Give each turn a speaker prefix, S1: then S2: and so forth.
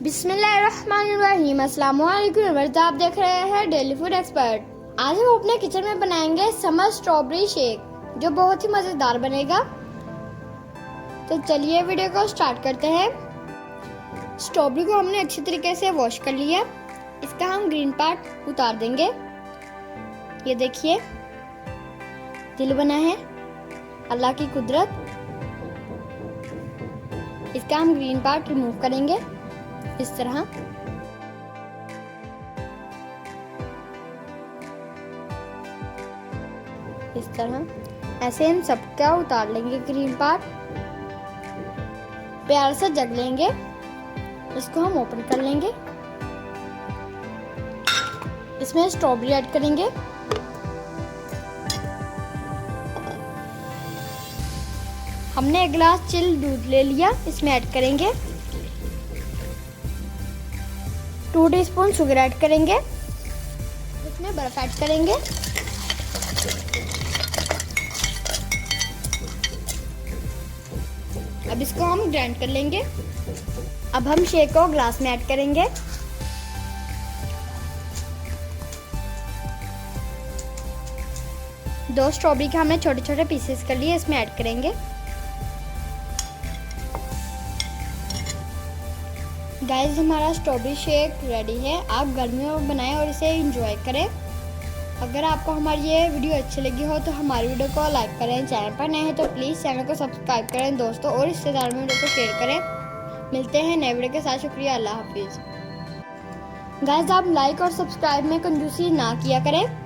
S1: बिस्मिल्लाहिर्रहमानिर्रहीम। अस्सलाम वालेकुम। आप देख रहे हैं डेली फूड एक्सपर्ट। आज हम अपने किचन में बनाएंगे समर स्ट्रॉबेरी शेक, जो बहुत ही मज़ेदार बनेगा। तो चलिए वीडियो को स्टार्ट करते हैं। स्ट्रॉबेरी को हमने अच्छी तरीके से वॉश कर लिया। इसका हम ग्रीन पार्ट उतार देंगे। ये देखिए दिल बना है, अल्लाह की कुदरत। इसका हम ग्रीन पार्ट रिमूव करेंगे इस तरह। इस तरह ऐसे हम सबका उतार लेंगे ग्रीन पार्ट। प्यार से जग लेंगे, इसको हम ओपन कर लेंगे। इसमें स्ट्रॉबेरी ऐड करेंगे। हमने एक गिलास चिल्ड दूध ले लिया, इसमें ऐड करेंगे। 2 टीस्पून शुगर ऐड करेंगे। इसमें बर्फ ऐड करेंगे। अब इसको हम ग्राइंड कर लेंगे। अब हम शेक को ग्लास में ऐड करेंगे। दो स्ट्रॉबेरी के हमने छोटे छोटे पीसेस कर लिए, इसमें ऐड करेंगे। गाइस, हमारा स्ट्रॉबेरी शेक रेडी है। आप गर्मियों में बनाएं और इसे एंजॉय करें। अगर आपको हमारी ये वीडियो अच्छी लगी हो तो हमारी वीडियो को लाइक करें। चैनल पर नए हैं तो प्लीज़ चैनल को सब्सक्राइब करें दोस्तों, और रिश्तेदारों में वीडियो को शेयर करें। मिलते हैं नए वीडियो के साथ। शुक्रिया, अल्लाह हाफिज़। गाइस, आप लाइक और सब्सक्राइब में कंजूसी ना किया करें।